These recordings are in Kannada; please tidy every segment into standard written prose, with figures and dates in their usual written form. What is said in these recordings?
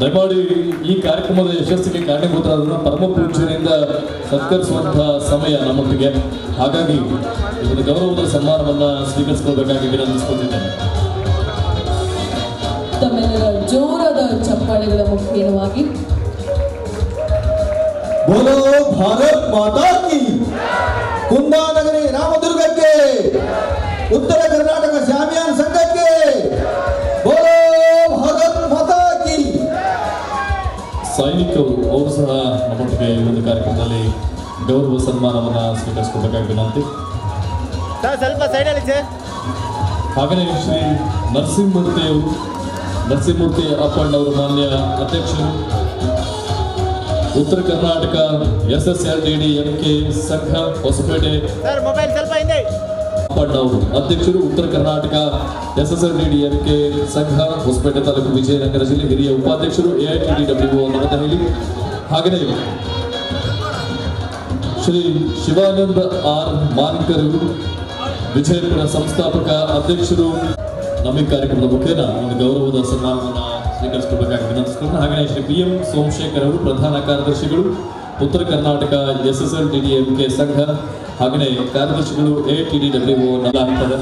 ದಯಮಾಡಿ ಈ ಕಾರ್ಯಕ್ರಮದ ಯಶಸ್ಸಿಗೆ ಕಾರಣೀಭೂತರಾದ ಪರಮ ಪೂಜ್ಯರಿಂದ ಸತ್ಕರಿಸುವಂತಹ ಸಮಯ ನಮ್ಮೊಟ್ಟಿಗೆ. ಹಾಗಾಗಿ ಇವರ ಗೌರವದ ಸನ್ಮಾನವನ್ನು ಸ್ವೀಕರಿಸಿಕೊಳ್ಳಬೇಕಾಗಿ ವಿನಂತಿಸಿಕೊಂಡಿದ್ದೇನೆ. ತಮ್ಮೆಲ್ಲರ ಜೋರಾದ ಚಪ್ಪಾಳೆಗಳ ಮುಖೇನವಾಗಿ बोलो भारत माता की, कुंदानगरी रामदुर्गಕ್ಕೆ, उत्तर कर्नाटक शामियान संघಕ್ಕೆ, बोलो भारत माता की. ಸೈನಿಕರು ಅವರು ಸಹ ನಮ್ಮೊಟ್ಟಿಗೆ ಈ ಒಂದು ಕಾರ್ಯಕ್ರಮದಲ್ಲಿ ಗೌರವ ಸನ್ಮಾನವನ್ನು ಸ್ವೀಕರಿಸಿಕೊಳ್ಳಬೇಕಾಗಿ ವಿನಂತಿ. ಸ್ವಲ್ಪ ಸೈಡಲ್ಲಿ ಹಾಗೆಯೇ ಶ್ರೀ ನರಸಿಂಹಮೂರ್ತಿ ಅಪ್ಪಣ್ಣವರು ಮಾನ್ಯ ಅಧ್ಯಕ್ಷರು, ಉತ್ತರ ಕರ್ನಾಟಕ SSLDD-MK ಸಂಘ ಹೊಸಪೇಟೆ. ಮೊಬೈಲ್ ಸ್ವಲ್ಪ ಹಿಂದೆ. ಅಪ್ಪಣ್ಣವರು ಅಧ್ಯಕ್ಷರು, ಉತ್ತರ ಕರ್ನಾಟಕ SSLDD-MK ಸಂಘ ಹೊಸಪೇಟೆ ತಾಲೂಕು, ವಿಜಯನಗರ ಜಿಲ್ಲೆ. ಹಿರಿಯ ಉಪಾಧ್ಯಕ್ಷರು AITDWO ನವದೆಹಲಿ. ಹಾಗೆಯೇ ಶ್ರೀ ಶಿವಾನಂದ R ಮಾನ್ಕರು, ವಿಜಯಪುರ ಸಂಸ್ಥಾಪಕ ಅಧ್ಯಕ್ಷರು. ನಮ್ಮ ಕಾರ್ಯಕ್ರಮದ ಮುಖೇನ ಒಂದು ಗೌರವದ ಸನ್ಮಾನವನ್ನು ಸ್ವೀಕರಿಸಿಕೊಳ್ಳಬೇಕಾಗಿ ವಿನಂತಿಸಿಕೊಂಡು, ಹಾಗೆಯೇ ಶ್ರೀ PM ಸೋಮಶೇಖರ್ ಅವರು ಪ್ರಧಾನ ಕಾರ್ಯದರ್ಶಿಗಳು, ಉತ್ತರ ಕರ್ನಾಟಕ SSLDD-MK ಸಂಘ. ಹಾಗೆಯೇ ಕಾರ್ಯದರ್ಶಿಗಳು AITDWO ಆಗ್ತದೆ.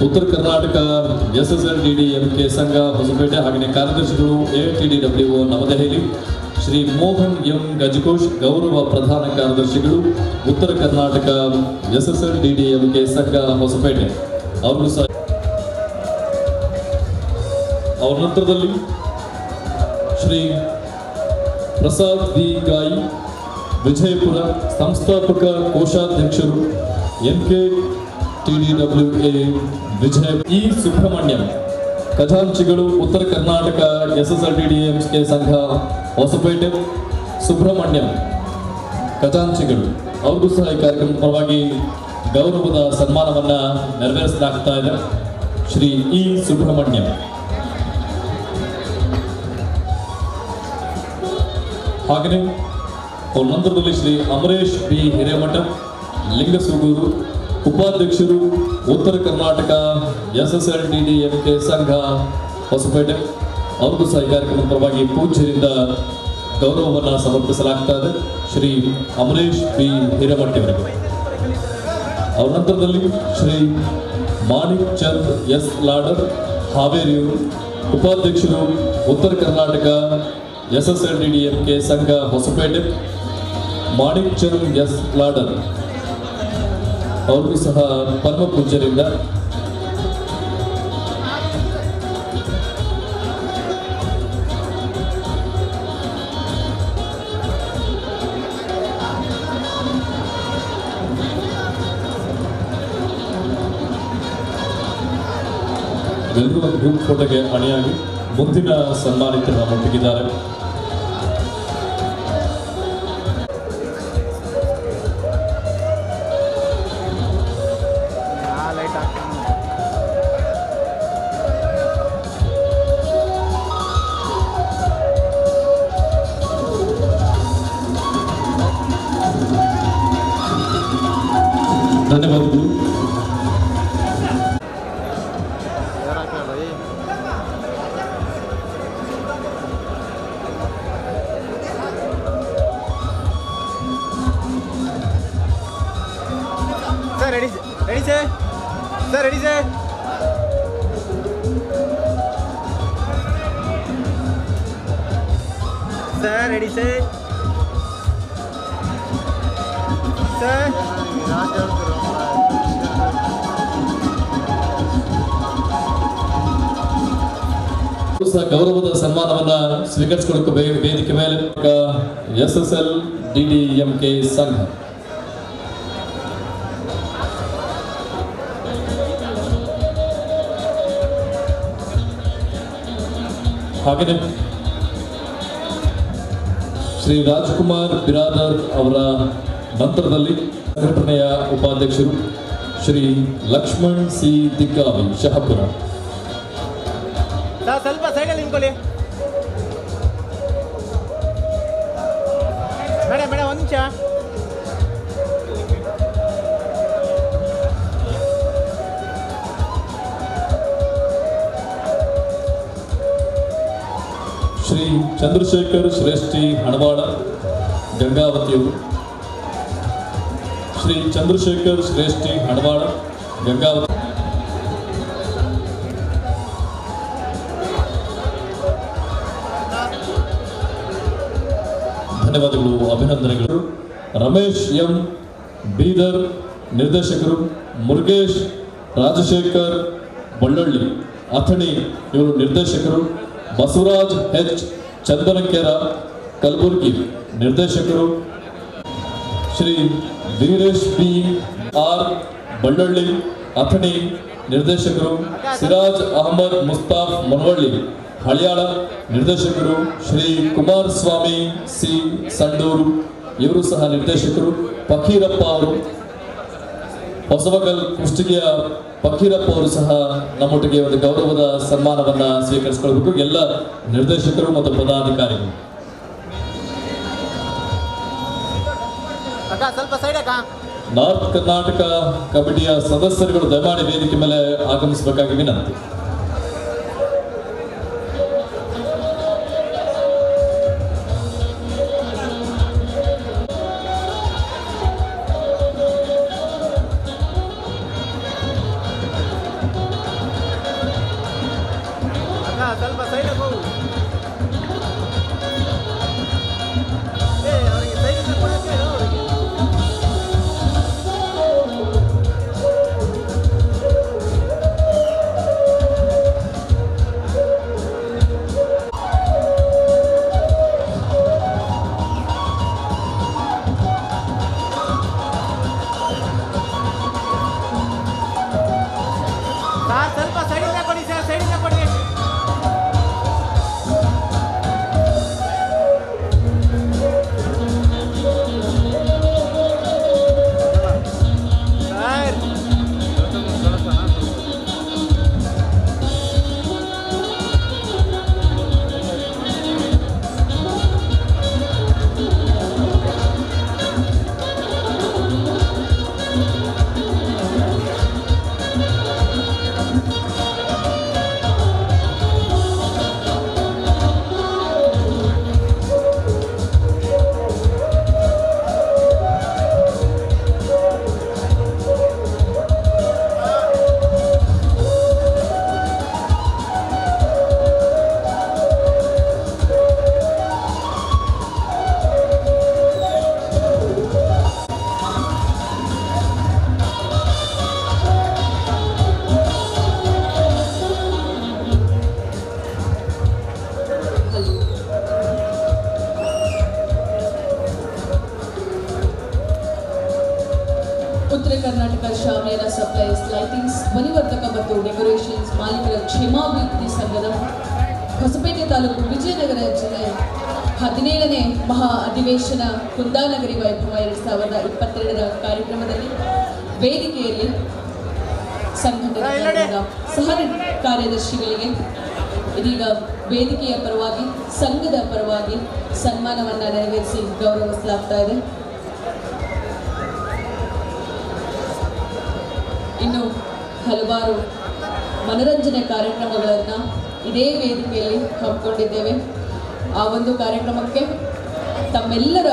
ಉತ್ತರ ಕರ್ನಾಟಕ SSLDD-MK ಸಂಘ ಹೊಸಪೇಟೆ. ಹಾಗೆಯೇ ಕಾರ್ಯದರ್ಶಿಗಳು AITDWO ನವದೆಹಲಿ. ಶ್ರೀ ಮೋಹನ್ M ಗಜಕೋಶ್ ಗೌರವ ಪ್ರಧಾನ ಕಾರ್ಯದರ್ಶಿಗಳು, ಉತ್ತರ ಕರ್ನಾಟಕ SSLDD-MK ಸಂಘ ಹೊಸಪೇಟೆ. ಅವರು ಸಹ ಅವರ ನಂತರದಲ್ಲಿ ಶ್ರೀ ಪ್ರಸಾದ್ ವಿ ಗಾಯಿ, ವಿಜಯಪುರ ಸಂಸ್ಥಾಪಕ ಕೋಶಾಧ್ಯಕ್ಷರು, MKTDWA ವಿಜಯ. ಇ ಸುಬ್ರಹ್ಮಣ್ಯಂ ಖಜಾಂಚಿಗಳು, ಉತ್ತರ ಕರ್ನಾಟಕ SSLDD-MK ಸಂಘ ಹೊಸಪೇಟೆ. ಸುಬ್ರಹ್ಮಣ್ಯಂ ಖಜಾಂಚಿಗಳು ಅವ್ರಿಗೂ ಸಹ ಈ ಕಾರ್ಯಕ್ರಮದ ಪರವಾಗಿ ಗೌರವದ ಸನ್ಮಾನವನ್ನು ನೆರವೇರಿಸಲಾಗ್ತಾ ಇದೆ. ಶ್ರೀ ಇ ಸುಬ್ರಹ್ಮಣ್ಯಂ. ಹಾಗೆಯೇ ಅವ್ರ ನಂತರದಲ್ಲಿ ಶ್ರೀ ಅಮರೇಶ್ ಬಿ ಹಿರೇಮಠ, ಲಿಂಗಸೂಗೂರು ಉಪಾಧ್ಯಕ್ಷರು, ಉತ್ತರ ಕರ್ನಾಟಕ SSLDD-MK ಸಂಘ ಹೊಸಪೇಟೆ. ಅವ್ರಿಗೂ ಸಹ ಈ ಕಾರ್ಯಕ್ರಮದ ಪರವಾಗಿ ಪೂಜ್ಯರಿಂದ ಗೌರವವನ್ನು ಸಮರ್ಪಿಸಲಾಗ್ತಾ ಇದೆ. ಶ್ರೀ ಅಮರೇಶ್ ಬಿ ಹಿರೇಮಠ ಅವರಿಗೆ. ಅವ್ರ ನಂತರದಲ್ಲಿ ಶ್ರೀ ಮಾಣಿಕ್ ಚಂದ್ ಎಸ್ ಲಾಡರ್, ಹಾವೇರಿಯವರು ಉಪಾಧ್ಯಕ್ಷರು, ಉತ್ತರ ಕರ್ನಾಟಕ SSLDD-MK ಸಂಘ ಹೊಸಪೇಟೆ. ಮಾಣಿಕ್ ಚಂದ್ ಎಸ್ ಲಾಡರ್ ಅವ್ರಿಗೂ ಸಹ ಪರಮ ಪೂಜ್ಯರಿಂದ ಎಲ್ಲರೂ ಒಂದು ಗ್ರೂಪ್ ಫೋಟೋಗೆ ಅಣಿಯಾಗಿ ಮುಂದಿನ ಸನ್ಮಾನಿತರ ಮುಟ್ಟಿಗಿದ್ದಾರೆ. ಧನ್ಯವಾದಗಳು. Sir, ready, sir. Sir, ready, sir. Sir, ready, sir. Sir. ಗೌರವದ ಸನ್ಮಾನವನ್ನ ಸ್ವೀಕರಿಸಿಕೊಳ್ಳುವ ವೇದಿಕೆ ಮೇಲೆ SSLDD-MK ಸಂಘ. ಹಾಗೆಯೇ ಶ್ರೀ ರಾಜ್ಕುಮಾರ್ ಬಿರಾದರ್ ಅವರ ನಂತರದಲ್ಲಿ ಸಂಘಟನೆಯ ಉಪಾಧ್ಯಕ್ಷರು ಶ್ರೀ ಲಕ್ಷ್ಮಣ್ ಸಿ ದಿಗ್ಗಾವಿ, ಶಹಾಪುರ. ಸ್ವಲ್ಪ ಸೈಡಲ್ಲಿ ನಿಂತ್ಕೊಳ್ಳಿ ಮೇಡಮ್, ಒಂದು ನಿಮಿಷ. ಶ್ರೀ ಚಂದ್ರಶೇಖರ್ ಶ್ರೇಷ್ಠಿ ಹಣವಾಳ ಗಂಗಾವತಿಯವರು. ಶ್ರೀ ಚಂದ್ರಶೇಖರ್ ಶ್ರೇಷ್ಠಿ ಹಣವಾಳ ಗಂಗಾವತಿ. ಧನ್ಯವಾದಗಳು, ಅಭಿನಂದನೆಗಳು. ರಮೇಶ್ ಎಂ ಬೀದರ್ ನಿರ್ದೇಶಕರು, ಮುರುಗೇಶ್ ರಾಜಶೇಖರ್ ಬಳ್ಳೊಳ್ಳಿ ಅಥಣಿ ಇವರು ನಿರ್ದೇಶಕರು, ಬಸವರಾಜ್ ಎಚ್ ಚಂದನಕೆರ ಕಲಬುರ್ಗಿ ನಿರ್ದೇಶಕರು, ಶ್ರೀ ವೀರೇಶ್ ಬಿ ಆರ್ ಬಳ್ಳೊಳ್ಳಿ ಅಥಣಿ ನಿರ್ದೇಶಕರು, ಸಿರಾಜ್ ಅಹಮದ್ ಮುಸ್ತಾಫ್ ಮನವಳ್ಳಿ ಹಳಿಯಾಳ ನಿರ್ದೇಶಕರು, ಶ್ರೀ ಕುಮಾರಸ್ವಾಮಿ ಸಿ ಸಂಡೂರು ಇವರು ಸಹ ನಿರ್ದೇಶಕರು, ಫಕೀರಪ್ಪ ಅವರು ಹೊಸಬಗಲ್ ಕುಷ್ಟಗಿಯ ಫಕೀರಪ್ಪ ಅವರು ಸಹ ನಮ್ಮೊಟ್ಟಿಗೆ ಒಂದು ಗೌರವದ ಸನ್ಮಾನವನ್ನ ಸ್ವೀಕರಿಸಿಕೊಳ್ಳಬೇಕು. ಎಲ್ಲ ನಿರ್ದೇಶಕರು ಮತ್ತು ಪದಾಧಿಕಾರಿಗಳು. ನಾರ್ತ್ ಕರ್ನಾಟಕ ಕಮಿಟಿಯ ಸದಸ್ಯರುಗಳು ದಯಮಾಡಿ ವೇದಿಕೆ ಮೇಲೆ ಆಗಮಿಸಬೇಕಾಗಿ ವಿನಂತಿ. ಸ್ವಲ್ಪ ಸೈಡ್ ಹೋಗು. ಅವರಿಗೆ ಸೈಡ್ ಕೊಡಕ್ಕೆ ಅವರಿಗೆ. ಸ್ವಲ್ಪ ಸೈಡಿಂದ ಕೊಡಿ ಸರ್, ಸೈಡಿಂದ ಕೊಡಿ. ಉತ್ತರ ಕರ್ನಾಟಕ ಶಾಮಿಯಾನ ಸಪ್ಲೈಸ್, ಲೈಟಿಂಗ್ಸ್, ಧ್ವನಿವರ್ಧಕ ಮತ್ತು ಡೆಕೋರೇಷನ್ಸ್ ಮಾಲೀಕರ ಕ್ಷೇಮಾಭಿವೃದ್ಧಿ ಸಂಘದ ಹೊಸಪೇಟೆ ತಾಲೂಕು ವಿಜಯನಗರ ಜಿಲ್ಲೆ 17ನೇ ಮಹಾ ಅಧಿವೇಶನ ಕುಂದಾನಗರಿ ವೈಭವ 2022ರ ಕಾರ್ಯಕ್ರಮದಲ್ಲಿ ವೇದಿಕೆಯಲ್ಲಿ ಸಂಘಟನೆಯ ಸಹ ಕಾರ್ಯದರ್ಶಿಗಳಿಗೆ ಇದೀಗ ವೇದಿಕೆಯ ಪರವಾಗಿ ಸಂಘದ ಪರವಾಗಿ ಸನ್ಮಾನವನ್ನು ನೆರವೇರಿಸಿ ಗೌರವಿಸಲಾಗ್ತಾ ಇದೆ. ಇನ್ನು ಹಲವಾರು ಮನರಂಜನೆ ಕಾರ್ಯಕ್ರಮಗಳನ್ನು ಇದೇ ವೇದಿಕೆಯಲ್ಲಿ ಹಮ್ಮಿಕೊಂಡಿದ್ದೇವೆ. ಆ ಒಂದು ಕಾರ್ಯಕ್ರಮಕ್ಕೆ ತಮ್ಮೆಲ್ಲರ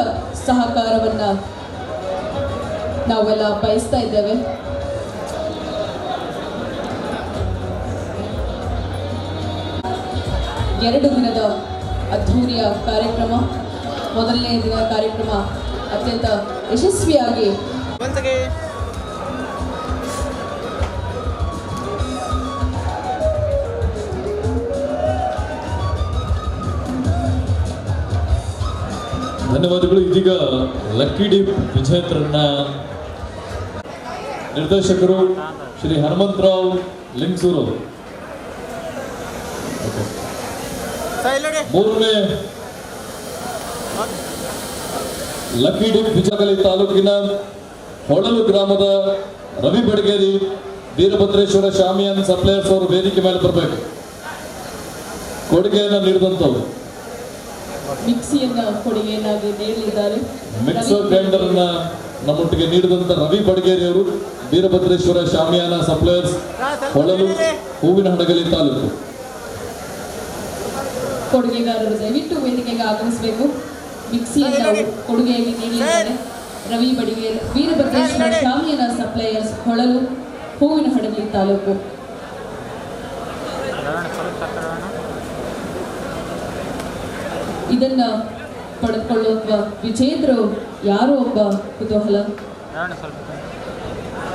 ಸಹಕಾರವನ್ನು ನಾವೆಲ್ಲ ಬಯಸ್ತಾ ಇದ್ದೇವೆ. ಎರಡು ದಿನದ ಅದ್ಧೂರಿಯ ಕಾರ್ಯಕ್ರಮ, ಮೊದಲನೇ ದಿನ ಕಾರ್ಯಕ್ರಮ ಅತ್ಯಂತ ಯಶಸ್ವಿಯಾಗಿ ಧನ್ಯವಾದಗಳು. ಇದೀಗ ಲಕ್ಕಿ ಡಿಪ್ ವಿಜೇತರನ್ನ ನಿರ್ದೇಶಕರು ಶ್ರೀ ಹನುಮಂತರಾವ್ ಲಿಂಗಸೂರು. ಮೂರನೇ ಲಕ್ಕಿ ಡಿಪ್ ವಿಜಯನಗರ ತಾಲೂಕಿನ ಹೊಳಲು ಗ್ರಾಮದ ರವಿ ಬಡಗೇರಿ ವೀರಭದ್ರೇಶ್ವರ ಶಾಮಿಯಾನ್ ಸಪ್ಲೈಯರ್ಸ್ ಅವರು ವೇದಿಕೆ ಮೇಲೆ ಬರಬೇಕು. ಕೊಡುಗೆಯನ್ನು ನೀಡಿದಂಥವ್ರು ಮಿಕ್ಸಿಯನ್ನ ಕೊಡುಗೆಯನ್ನಾಗಿ ನೀಡಲಿದ್ದಾರೆ. ಮಿಕ್ಸರ್ ಗ್ರೈಂಡರ್ ಅನ್ನ ನಮ್ಮೊಟ್ಟಿಗೆ ನೀಡಿದಂತ ರವಿ ಬಡಗೇರಿ ಅವರು ವೀರಭದ್ರೇಶ್ವರ ಶಾಮಿಯಾನ ಸಪ್ಲೈಯರ್ಸ್ ಹೊಳಲು ಹೂವಿನ ಹಡಗಲಿ ತಾಲೂಕು. ಕೊಡುಗೆಗಾರರು ದಯವಿಟ್ಟು ವೇದಿಕೆಗೆ ಆಗಮಿಸಬೇಕು. ಮಿಕ್ಸಿಯನ್ನು ಕೊಡುಗೆಯಾಗಿ ನೀಡಲಿದ್ದಾರೆ ರವಿ ಬಡಿಗೇರ್, ವೀರಭದ್ರೇಶ್ವರ ಶಾಮಿಯಾನ ಸಪ್ಲೈಯರ್ಸ್, ಹೊಳಲು, ಹೂವಿನಹಡಗಲಿ ತಾಲೂಕು. ಇದನ್ನ ಪಡೆದುಕೊಳ್ಳುವ ವಿಜೇತರು ಯಾರು ಒಬ್ಬ ಕುತೂಹಲ.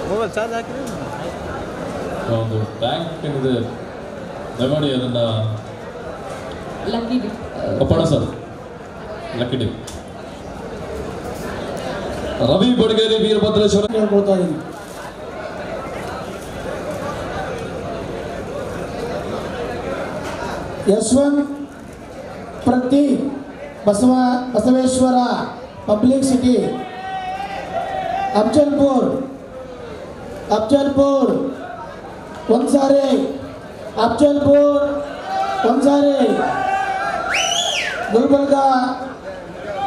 ಮೊಬೈಲ್ ಚಾರ್ಜ್ ಹಾಕಿದ್ರೆ ಒಂದು ಟ್ಯಾಂಕ್ ಇದೆ, ದಯಮಾಡಿ ಅದನ್ನ ಲಕ್ಕಿ ಅಪ್ಪಣ sir. Lucky dip Ravi Badageri Veerabhadreshwara ಹೇಳ್ಕೊಳ್ತಾ ಇದ್ದೀನಿ. ಯಶವಂತ್ ಪ್ರತಿ ಬಸವೇಶ್ವರ ಪಬ್ಲಿಕ್ ಸಿಟಿ ಅಫ್ಜಲ್ಪುರ್ ಒಂದ್ಸಾರಿ ಅಫ್ಜಲ್ಪುರ್ ಒಂದ್ಸಾರಿ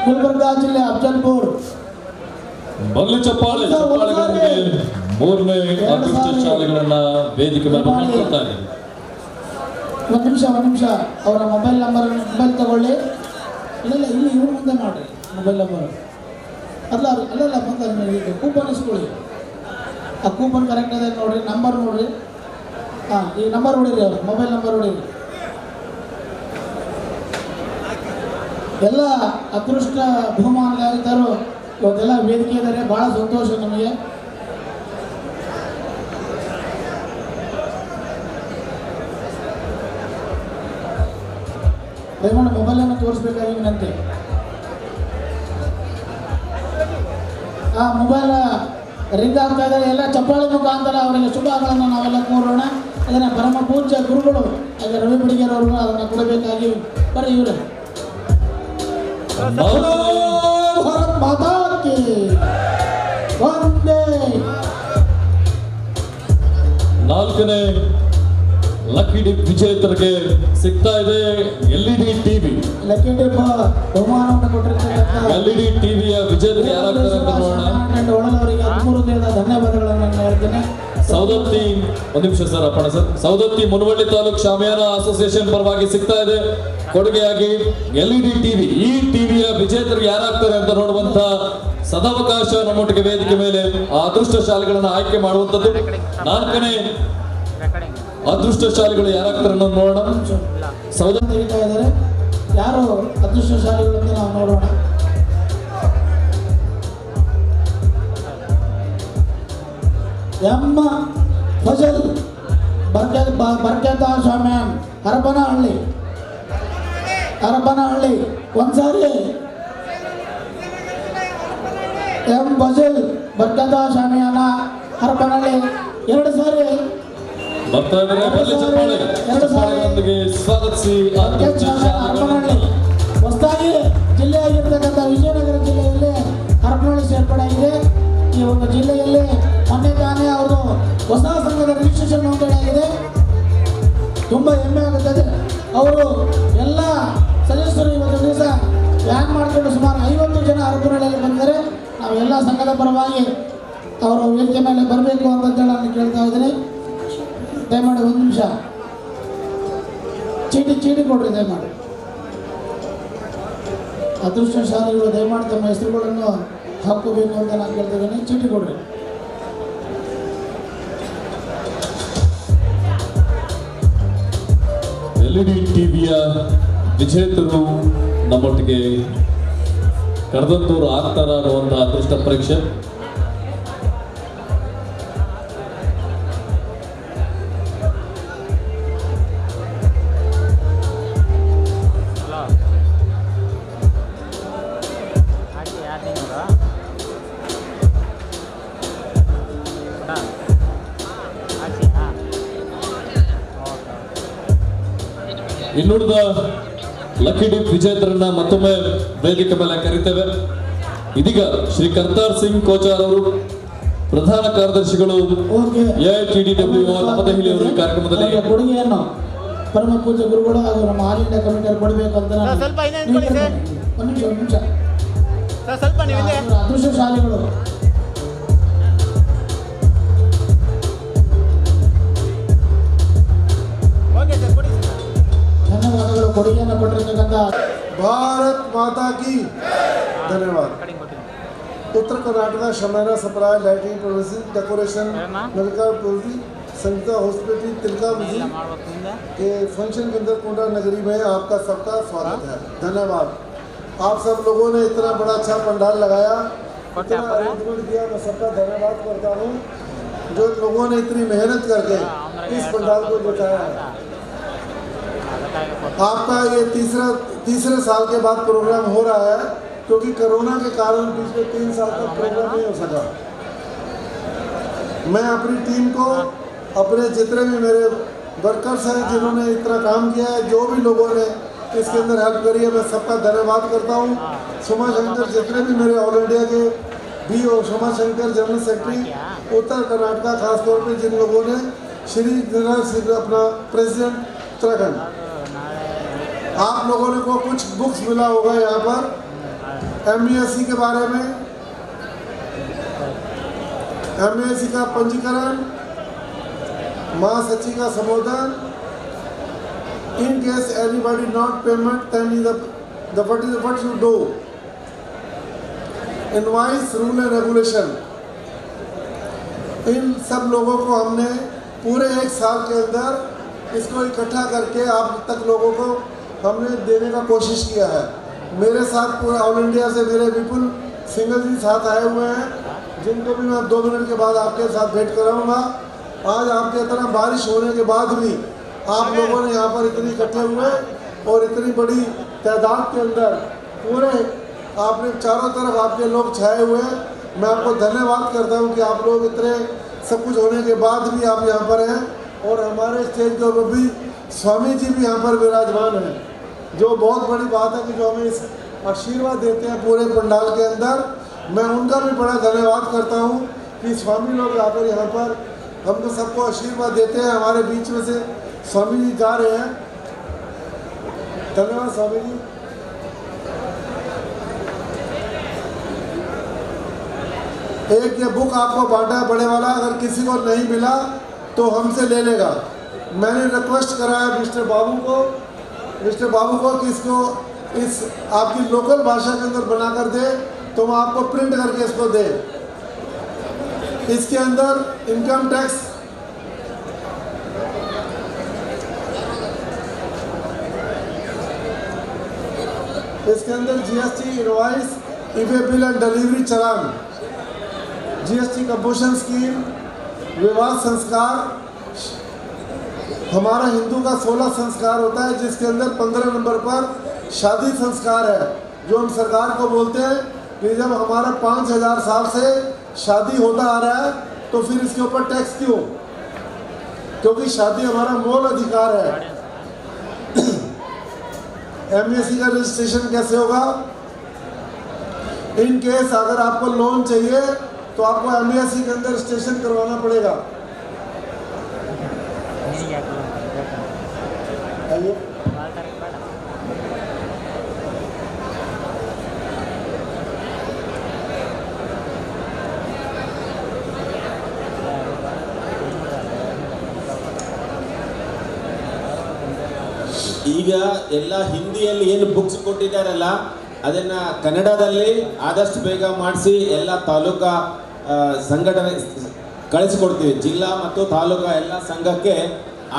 ಗುಲ್ಬರ್ಗಾ ಜಿಲ್ಲೆ ಅಫ್ಜಲ್ಪುರ್. ಬರಲಿ ಚಪ್ಪಾಳೆ. ಚಪ್ಪಾಳೆಗಳಿಗೆ ಮೂರನೇ ಅದೃಷ್ಟಶಾಲಿಗಳನ್ನ ವೇದಿಕೆ ಮೇಲೆ ಮಾಡ್ಕೊಳ್ತಾ ಇದ್ದೀವಿ. ಒಂದು ನಿಮಿಷ ಅವರ ಮೊಬೈಲ್ ತಗೊಳ್ಳಿ. ಇಲ್ಲ ಇಲ್ಲಿ ಇವ್ರ ಮುಂದೆ ಮಾಡಿರಿ ಮೊಬೈಲ್ ನಂಬರ್. ಅಲ್ಲಲ್ಲ ಬಂದ ಕೂಪನ್ ಇಸ್ಕೊಳ್ಳಿ. ಆ ಕೂಪನ್ ಕರೆಕ್ಟ್ ಇದೆ ನೋಡ್ರಿ, ನಂಬರ್ ನೋಡ್ರಿ. ಹಾಂ, ಈ ನಂಬರ್ ಹೊಡೀರಿ, ಅವ್ರು ಮೊಬೈಲ್ ನಂಬರ್ ಹೊಡೀರಿ. ಎಲ್ಲ ಅದೃಷ್ಟ ಬಹುಮಾನದಾರರು ಇವತ್ತೆಲ್ಲ ವೇದಿಕೆ ಇದ್ದಾರೆ. ಭಾಳ ಸಂತೋಷ ನಮಗೆ. ದಯಮಾಡಿ ಮೊಬೈಲನ್ನು ತೋರಿಸ್ಬೇಕಾಗಿನಂತೆ. ಆ ಮೊಬೈಲ್ ರಿಂಗ್ ಆಗ್ತಾ ಇದ್ದಾರೆ. ಎಲ್ಲ ಚಪ್ಪಾಳೆ ಮುಖಾಂತರ ಅವರಿಗೆ ಶುಭಗಳನ್ನು ನಾವೆಲ್ಲ ಕೋರೋಣ. ಅದನ್ನು ಪರಮ ಪೂಜ್ಯ ಗುರುಗಳು ಹಾಗೆ ರವಿ ಬಡಿಗೇರ್ ಅವರು ಅದನ್ನು ಕೊಡಬೇಕಾಗಿ ಬರ್ರಿ ಇವರು. ಭಾರತ್ ಮಾತಾ ಕಿ ವಂದೇ. ನಾಲ್ಕನೇ ಲಕ್ಕಿ ಡಿಪ್ ವಿಜೇತರಿಗೆ ಸಿಗ್ತಾ ಇದೆ LED ಟಿವಿ. ಲಕ್ಕಿ ಡಿಪ್ ಬಹುಮಾನವನ್ನು ಕೊಟ್ಟಿರ್ತಕ್ಕಂಥ LED ಟಿವಿಯ ವಿಜೇತರು ಯಾರಾಗ್ತಾರೆ ಅಂತ ನೋಡೋಣ. ಅವರಿಗೆ 13 ಧನ್ಯವಾದಗಳನ್ನು ಹೇಳ್ತೇನೆ. ಸೌದತ್ತಿ, ಒಂದು ನಿಮಿಷ ಸರ್, ಅಪ್ಪಣ ಸರ್. ಸೌದತ್ತಿ ಮುನವಳ್ಳಿ ತಾಲೂಕು ಶಾಮಿಯಾನ ಅಸೋಸಿಯೇಷನ್ ಪರವಾಗಿ ಸಿಗ್ತಾ ಇದೆ ಕೊಡುಗೆಯಾಗಿ LED ಟಿವಿ. ಈ ಟಿವಿಯ ವಿಜೇತರು ಯಾರಾಗ್ತಾರೆ ಅಂತ ನೋಡುವಂತ ಸದಾವಕಾಶ ನಮ್ಮೊಟ್ಟಿಗೆ ವೇದಿಕೆ ಮೇಲೆ ಆ ಅದೃಷ್ಟಶಾಲಿಗಳನ್ನ ಆಯ್ಕೆ ಮಾಡುವಂಥದ್ದು. ನಾಲ್ಕನೇ ಅದೃಷ್ಟಶಾಲಿಗಳು ಯಾರಾಗ್ತಾರೆ ಅನ್ನೋದು ನೋಡೋಣ. ಸೌದತ್ತಿ ತೆಗಿತಾ ಇದ್ದಾರೆ. ಯಾರು ಅದೃಷ್ಟಶಾಲಿಗಳು ಅಂತ ನಾವು ನೋಡೋಣ. ಎಂ ಫಜಲ್ ಬರ್ಕೆತಾ ಶಾಮ್ಯಾನ್ ಹರಪನಹಳ್ಳಿ ಒಂದ್ಸಾರಿ. ಎಂ ಫಜಲ್ ಬರ್ಕೆತಾ ಶಾಮಿಯಾನ ಹರಪನಹಳ್ಳಿ 2 ಸಾರಿ ಬರ್ತಾ ಇದ್ದಾರೆ. ಬರಲಿ ಚಪ್ಪಾಳೆ. ಚಪ್ಪಾಳೆಯೊಂದಿಗೆ ಸ್ವಾಗತಿಸಿ ಹರಪನಹಳ್ಳಿ. ಹೊಸದಾಗಿ ಜಿಲ್ಲೆಯಾಗಿರ್ತಕ್ಕಂಥ ವಿಜಯನಗರ ಜಿಲ್ಲೆಯಲ್ಲಿ ಹರಪನಹಳ್ಳಿ ಸೇರ್ಪಡೆಯಾಗಿದೆ. ಈ ಒಂದು ಜಿಲ್ಲೆಯಲ್ಲಿ ಮೊನ್ನೆ ತಾನೇ ಅವರು ಹೊಸ ಸಂಘದ ರಿಜಿಸ್ಟ್ರೇಷನ್ ನೋಂದಣಿಯಾಗಿದೆ. ತುಂಬ ಹೆಮ್ಮೆ ಆಗುತ್ತದೆ. ಅವರು ಎಲ್ಲ ಸದಸ್ಯರು ಇವತ್ತು ದಿವಸ ವ್ಯಾನ್ ಮಾಡಿಕೊಂಡು ಸುಮಾರು 50 ಜನ ಹರಪನಹಳ್ಳಿಯಲ್ಲಿ ಬಂದರೆ ನಾವು ಎಲ್ಲ ಸಂಘದ ಪರವಾಗಿ ಅವರು ವೇದಿಕೆ ಮೇಲೆ ಬರಬೇಕು ಅಂತೇಳಿ ನಾನು ಕೇಳ್ತಾ ಇದ್ದೀನಿ. ದಯಮಾಡಿ 1 ನಿಮಿಷ ಚೀಟಿ ಕೊಡ್ರಿ ದಯಮಾಡಿ. ಅದೃಷ್ಟಶಾಲಿಗಳು ದಯಮಾಡಿ ತಮ್ಮ ಹೆಸರುಗಳನ್ನು ಹಾಕೋಬೇಕು ಅಂತ ನಾನು ಕೇಳ್ತಿದ್ದೀನಿ. ಚೀಟಿ ಕೊಡ್ರಿ. LED ಟಿವಿಯ ವಿಜೇತರು ನಮ್ಮೊಟ್ಟಿಗೆ ಕರೆದಂತವರು ಆಗ್ತಾರ ಅನ್ನುವಂತಹ ಅದೃಷ್ಟ ಪರೀಕ್ಷೆ. ಇನ್ನುಳಿದ ಲಕ್ಕಿ ಡಿಪ್ ವಿಜೇತರನ್ನ ಮತ್ತೊಮ್ಮೆ ವೇದಿಕೆ ಮೇಲೆ ಕರೀತೇವೆ. ಇದೀಗ ಶ್ರೀ ಕರ್ತಾರ್ ಸಿಂಗ್ ಕೋಚಾರ್ ಅವರು ಪ್ರಧಾನ ಕಾರ್ಯದರ್ಶಿಗಳು AITDWO ನವದೆಹಲಿ ಅವರು ಈ ಕಾರ್ಯಕ್ರಮದಲ್ಲಿ ಕೊಡುಗೆಯನ್ನು ಪರಮ ಪೂಜ್ಯ ಗುರುಗಳು ಹಾಗೂ ನಮ್ಮ ಆಲ್ ಇಂಡಿಯಾ ಕಮಿಟಿಯವರು ಕೊಡಬೇಕು ಅಂತ ನಾನು ಸ್ವಲ್ಪ ಇನ್ನೇನು ಸರ್. ಒಂದು ನಿಮಿಷ ಸರ್ ಸ್ವಲ್ಪ ನೀವು ಹಿಂದೆ. ಅದೃಷ್ಟಶಾಲಿಗಳು ಓಕೆ ಸರ್ ಕೊಡಿ ಸರ್. ಧನ್ಯವಾದಗಳು. ಕೊಡುಗೆಯನ್ನು ಕೊಟ್ಟಿರ್ತಕ್ಕಂಥ भारत माता की धन्यवाद। उत्तर कर्नाटक शमेरा supply lighting provision decoration Nagarkar प्रवृत्ति संगीता हॉस्पिटल तिलका विजी के फंक्शन के अंदर कोंडा नगरी में आपका सबका स्वागत है। धन्यवाद। आप सब लोगों ने इतना बड़ा अच्छा पंडाल लगाया, इतना अरेंजमेंट किया, मैं सबका धन्यवाद करता हूँ जो लोगों ने इतनी मेहनत करके इस पंडाल को जुटाया है। आपका ये तीसरे साल के बाद प्रोग्राम हो रहा है क्योंकि कोरोना के कारण पिछले 3 साल तक प्रोग्राम नहीं हो सका। मैं अपनी टीम को, अपने जितने भी मेरे वर्कर्स हैं जिन्होंने इतना काम किया है, जो भी लोगों ने इसके अंदर हेल्प करी है, मैं सबका धन्यवाद करता हूँ। सोमा शंकर जितने भी मेरे ऑल इंडिया के भी और सोमा शंकर जनरल सेक्रेटरी उत्तर कर्नाटक, खासतौर पर जिन लोगों ने श्री अपना प्रेसिडेंट उत्तराखंड, आप लोगों ने को कुछ बुक्स मिला होगा यहाँ पर MBSC के बारे में, MBSC का पंजीकरण, महासचिव का संबोधन, in case anybody not payment then the what you do, invoice rule and regulation, इन सब लोगों को हमने पूरे 1 साल के अंदर इसको इकट्ठा करके आप तक लोगों को हमने देने का कोशिश किया है। मेरे साथ पूरा ऑल इंडिया से मेरे विपुल सिंगल जी साथ आए हुए हैं, जिनको भी मैं 2 मिनट के बाद आपके साथ भेंट कराऊंगा। आज आपके इतना बारिश होने के बाद भी आप लोगों ने यहाँ पर इतने इकट्ठे हुए और इतनी बड़ी तादाद के अंदर पूरे आपने चारों तरफ आपके लोग छाए हुए हैं। मैं आपको धन्यवाद करता हूँ कि आप लोग इतने सब कुछ होने के बाद भी आप यहाँ पर हैं और हमारे स्टेज के ऊपर भी स्वामी जी भी यहाँ पर विराजमान हैं, जो बहुत बड़ी बात है कि जो हमें इस आशीर्वाद देते हैं पूरे पंडाल के अंदर। मैं उनका भी बड़ा धन्यवाद करता हूँ कि स्वामी लोग आकर यहाँ पर हमको सबको आशीर्वाद देते हैं। हमारे बीच में से स्वामी जी जा रहे हैं। धन्यवाद स्वामी जी। एक ये बुक आपको बांटा है बड़े वाला, अगर किसी को नहीं मिला तो हमसे ले लेगा। मैंने रिक्वेस्ट करा है मिस्टर बाबू को कि इसको इस आपकी लोकल भाषा के अंदर बनाकर दे, तो मैं आपको प्रिंट करके इसको दे। इसके अंदर इनकम टैक्स, इसके अंदर GST invoice, e-way bill and delivery challan, GST composition scheme, विवाह संस्कार। हमारा हिंदू का 16 संस्कार होता है, जिसके अंदर 15 नंबर पर शादी संस्कार है, जो हम सरकार को बोलते हैं कि जब हमारा 5000 साल से शादी होता आ रहा है तो फिर इसके ऊपर टैक्स क्यों? क्योंकि शादी हमारा मूल अधिकार है। MBSC का रजिस्ट्रेशन कैसे होगा? इन केस अगर आपको लोन चाहिए तो आपको MBSC के अंदर रजिस्ट्रेशन करवाना पड़ेगा। आइए। ಈಗ ಎಲ್ಲ ಹಿಂದಿಯಲ್ಲಿ ಏನು ಬುಕ್ಸ್ ಕೊಟ್ಟಿದ್ದಾರಲ್ಲ ಅದನ್ನು ಕನ್ನಡದಲ್ಲಿ ಆದಷ್ಟು ಬೇಗ ಮಾಡಿಸಿ ಎಲ್ಲ ತಾಲೂಕಾ ಸಂಘಟನೆ ಕಳಿಸಿಕೊಡ್ತೀವಿ. ಜಿಲ್ಲಾ ಮತ್ತು ತಾಲೂಕಾ ಎಲ್ಲ ಸಂಘಕ್ಕೆ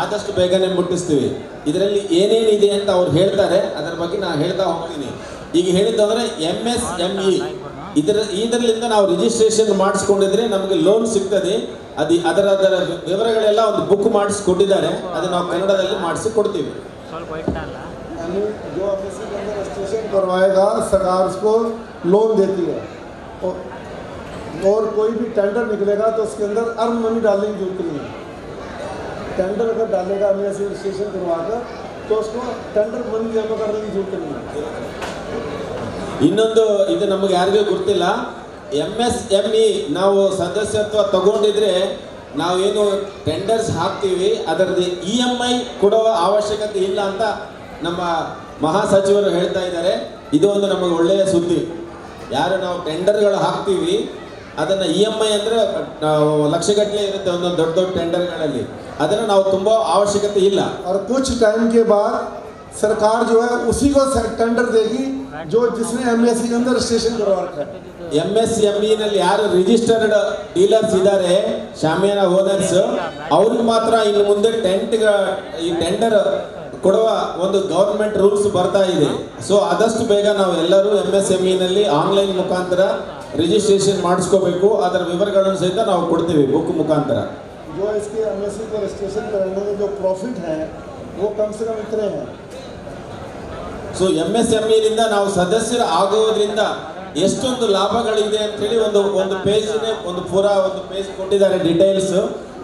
ಆದಷ್ಟು ಬೇಗನೆ ಮುಟ್ಟಿಸ್ತೀವಿ. ಇದರಲ್ಲಿ ಏನೇನಿದೆ ಅಂತ ಅವ್ರು ಹೇಳ್ತಾರೆ, ಅದರ ಬಗ್ಗೆ ನಾನು ಹೇಳ್ತಾ ಹೋಗ್ತೀನಿ. ಈಗ ಹೇಳಿದ್ದಂದರೆ MSME ಇದರಲ್ಲಿಂದ ನಾವು ರಿಜಿಸ್ಟ್ರೇಷನ್ ಮಾಡಿಸ್ಕೊಂಡಿದ್ರೆ ನಮಗೆ ಲೋನ್ ಸಿಗ್ತದೆ. ಅದರ ವಿವರಗಳೆಲ್ಲ ಒಂದು ಬುಕ್ ಮಾಡಿಸ್ಕೊಟ್ಟಿದ್ದಾರೆ, ಅದನ್ನು ನಾವು ಕನ್ನಡದಲ್ಲಿ ಮಾಡಿಸಿ ಕೊಡ್ತೀವಿ. जो MSC के अंदर रजिस्ट्रेशन करवाएगा सरकार उसको लोन देती है, और कोई भी टेंडर निकलेगा तो उसके अंदर अर्न मनी डालने की जरूरत नहीं है। टेंडर अगर डालेगा MSC रजिस्ट्रेशन करवाकर तो उसको टेंडर मनी जमा करने की जरूरत नहीं है। ಇನ್ನೊಂದು ಇದು ನಮಗೆ ಯಾರಿಗೂ ಗೊತ್ತಿಲ್ಲ, MSME ನಾವು ಸದಸ್ಯತ್ವ ತಗೊಂಡಿದ್ರೆ ನಾವೇನು ಟೆಂಡರ್ಸ್ ಹಾಕ್ತೀವಿ ಅದರದ್ದು EMI ಕೊಡುವ ಅವಶ್ಯಕತೆ ಇಲ್ಲ ಅಂತ ನಮ್ಮ ಮಹಾಸಚಿವರು ಹೇಳ್ತಾ ಇದ್ದಾರೆ. ಇದು ಒಂದು ನಮಗೆ ಒಳ್ಳೆಯ ಸುದ್ದಿ. ಯಾರು ನಾವು ಟೆಂಡರ್ಗಳು ಹಾಕ್ತೀವಿ ಅದನ್ನು EMI ಅಂದರೆ ಲಕ್ಷಗಟ್ಟಲೆ ಇರುತ್ತೆ ಒಂದೊಂದು ದೊಡ್ಡ ದೊಡ್ಡ ಟೆಂಡರ್ಗಳಲ್ಲಿ, ಅದನ್ನು ನಾವು ತುಂಬ ಅವಶ್ಯಕತೆ ಇಲ್ಲ. और कुछ टाइम के बाद सरकार जो है उसी को टेंडर देगी जो जिसने MSE के अंदर रजिस्ट्रेशन करवा रखा है। MSME ನಲ್ಲಿ ಯಾರು ರಿಜಿಸ್ಟರ್ಡ್ ಡೀಲರ್ಸ್ ಇದ್ದಾರೆ, ಶಾಮಿಯಾನ ಓನರ್ಸ್, ಅವ್ರಿಗೆ ಮಾತ್ರ ಇನ್ನು ಮುಂದೆ ಈ ಟೆಂಡರ್ ಕೊಡುವ ಒಂದು ಗವರ್ಮೆಂಟ್ ರೂಲ್ಸ್ ಬರ್ತಾ ಇದೆ. ಸೊ ಆದಷ್ಟು ಬೇಗ ನಾವು ಎಲ್ಲರೂ MSME ನಲ್ಲಿ ಆನ್ಲೈನ್ ಮುಖಾಂತರ ರಿಜಿಸ್ಟ್ರೇಷನ್ ಮಾಡಿಸ್ಕೋಬೇಕು. ಅದರ ವಿವರಗಳನ್ನು ಸಹಿತ ನಾವು ಕೊಡ್ತೀವಿ ಬುಕ್ ಮುಖಾಂತರ. जो इसके MSE को रजिस्ट्रेशन करने में जो प्रॉफिट है वो कम से कम इतने हैं। ಸೊ MSME ರಿಂದ ನಾವು ಸದಸ್ಯರು ಆಗೋದ್ರಿಂದ ಎಷ್ಟೊಂದು ಲಾಭಗಳಿದೆ ಅಂತ ಹೇಳಿ ಒಂದು ಪೇಜ್ ಒಂದು ಪೇಜ್ ಕೊಟ್ಟಿದ್ದಾರೆ ಡೀಟೇಲ್ಸ್.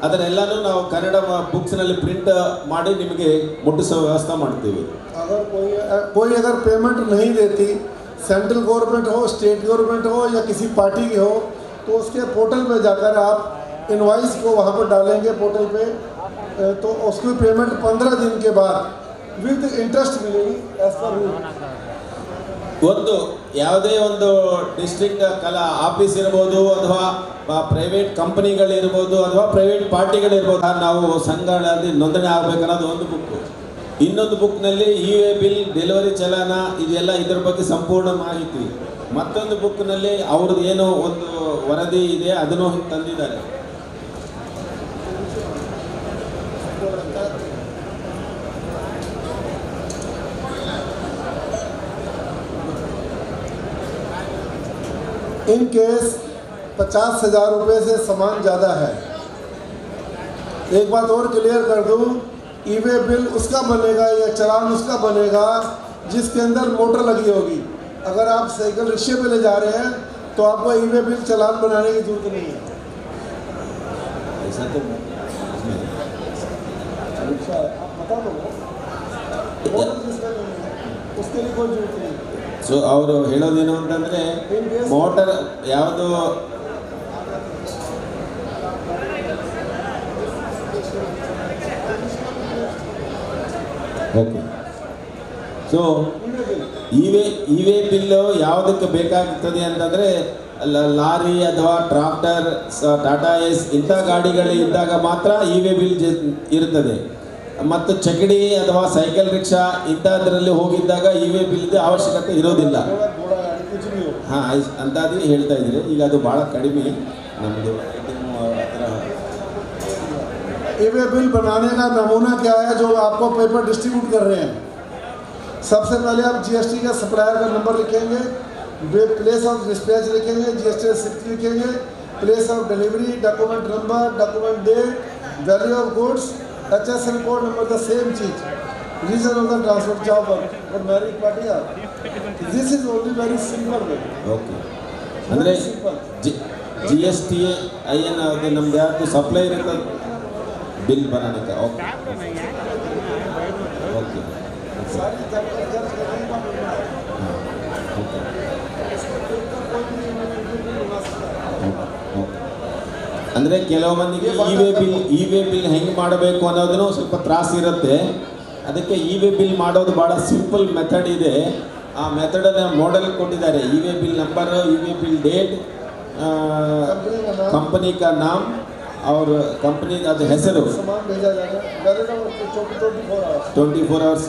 ಅದನ್ನೆಲ್ಲನೂ ನಾವು ಕನ್ನಡ ಬುಕ್ಸ್ ನಲ್ಲಿ ಪ್ರಿಂಟ್ ಮಾಡಿ ನಿಮಗೆ ಮುಟ್ಟಿಸೋ ವ್ಯವಸ್ಥೆ ಮಾಡ್ತೀವಿ. अगर कोई अगर पेमेंट नहीं देती, सेंट्रल गवर्नमेंट हो, स्टेट गवर्नमेंट हो या किसी पार्टी की हो, तो उसके पोर्टल पे जाकर आप इनवॉइस को वहाँ पर डालेंगे पोर्टल पे, तो उसकी पेमेंट 15 दिन के बाद विद इंटरेस्ट मिलेगी एज पर रूल। ಒಂದು ಯಾವುದೇ ಒಂದು ಡಿಸ್ಟ್ರಿಕ್ಟ್ ಕಲಾ ಆಫೀಸ್ ಇರ್ಬೋದು ಅಥವಾ ಪ್ರೈವೇಟ್ ಕಂಪನಿಗಳಿರ್ಬೋದು ಅಥವಾ ಪ್ರೈವೇಟ್ ಪಾರ್ಟಿಗಳಿರ್ಬೋದು, ನಾವು ಸಂಘಗಳಲ್ಲಿ ನೋಂದಣಿ ಆಗಬೇಕನ್ನೋದು ಒಂದು ಬುಕ್. ಇನ್ನೊಂದು ಬುಕ್ನಲ್ಲಿ ಇ-ವೇ ಬಿಲ್, ಡೆಲಿವರಿ ಚಲನ, ಇದೆಲ್ಲ ಇದ್ರ ಬಗ್ಗೆ ಸಂಪೂರ್ಣ ಮಾಹಿತಿ. ಮತ್ತೊಂದು ಬುಕ್ನಲ್ಲಿ ಅವ್ರದ್ದು ಏನೋ ಒಂದು ವರದಿ ಇದೆ, ಅದನ್ನು ತಂದಿದ್ದಾರೆ. इन केस 50,000 रुपये से सामान ज़्यादा है। एक बात और क्लियर कर दूँ, ई-वे बिल उसका बनेगा या चालान उसका बनेगा जिसके अंदर मोटर लगी होगी। अगर आप साइकिल रिक्शे पे ले जा रहे हैं तो आपको ई-वे बिल चालान बनाने की जरूरत नहीं है। ऐसा तो अच्छा, आप बता दो मोटर जिसका नहीं है उसके लिए कोई जरूरत नहीं है। ಸೊ ಅವರು ಹೇಳೋದೇನು ಅಂತಂದರೆ, ಮೋಟರ್ ಯಾವುದು ಓಕೆ. ಸೊ ಇ-ವೇ ಬಿಲ್ಲು ಯಾವುದಕ್ಕೆ ಬೇಕಾಗುತ್ತದೆ ಅಂತಂದರೆ, ಲಾರಿ ಅಥವಾ ಟ್ರಾಕ್ಟರ್, ಟಾಟಾ ಏಸ್ ಇಂಥ ಗಾಡಿಗಳು ಇದ್ದಾಗ ಮಾತ್ರ ಇ-ವೇ ಬಿಲ್ ಇರುತ್ತದೆ. ಮತ್ತು ಚಕಡಿ ಅಥವಾ ಸೈಕಲ್ ರಿಕ್ಷಾ ಇಂಥದ್ರಲ್ಲಿ ಹೋಗಿದ್ದಾಗ ಇ-ವೇ ಬಿಲ್ದು ಅವಶ್ಯಕತೆ ಇರೋದಿಲ್ಲ. ಹಾಂ, ಅಂತಾದ್ರೂ ಹೇಳ್ತಾ ಇದ್ರಿ. ಈಗ ಅದು ಭಾಳ ಕಡಿಮೆ ನಮ್ಮದು ई-वे बिल बनाने का नमूना क्या है जो आपको पेपर डिस्ट्रीब्यूट कर रहे हैं। सबसे पहले आप GST का सप्लायर का नंबर लिखेंगे, प्लेस ऑफ डिस्पैच लिखेंगे, GST रिसिप्ट लिखेंगे, place of delivery, document number, document date, value of goods, HSN code number, the same चीज, reason of the transfer job or marriage party are. This is only very simple way. Okay. ಅಂದರೆ GSTIN ಅದು ನಮ್ದು ಯಾವುದು ಸಪ್ಲೈ ಇರುತ್ತೆ ಬಿಲ್ ಬನಾನೆ. ಓಕೆ ಓಕೆ सारी जानकारी दर्ज करने का ಅಂದರೆ ಕೆಲವು ಮಂದಿಗೆ ಇ-ವೇ ಬಿಲ್ ಹೆಂಗೆ ಮಾಡಬೇಕು ಅನ್ನೋದನ್ನು ಸ್ವಲ್ಪ ತ್ರಾಸ ಇರುತ್ತೆ. ಅದಕ್ಕೆ ಇ-ವೇ ಬಿಲ್ ಮಾಡೋದು ಭಾಳ ಸಿಂಪಲ್ ಮೆಥಡ್ ಇದೆ. ಆ ಮೆಥಡನ್ನು ಮಾಡೆಲ್ ಕೊಟ್ಟಿದ್ದಾರೆ. E-way bill number, E-way bill date, company ಕಾ ನಾಮ್ और कंपनी ಅದು ಹೆಸರು, सामान भेजा जाएगा 24 ಅವರ್ಸ್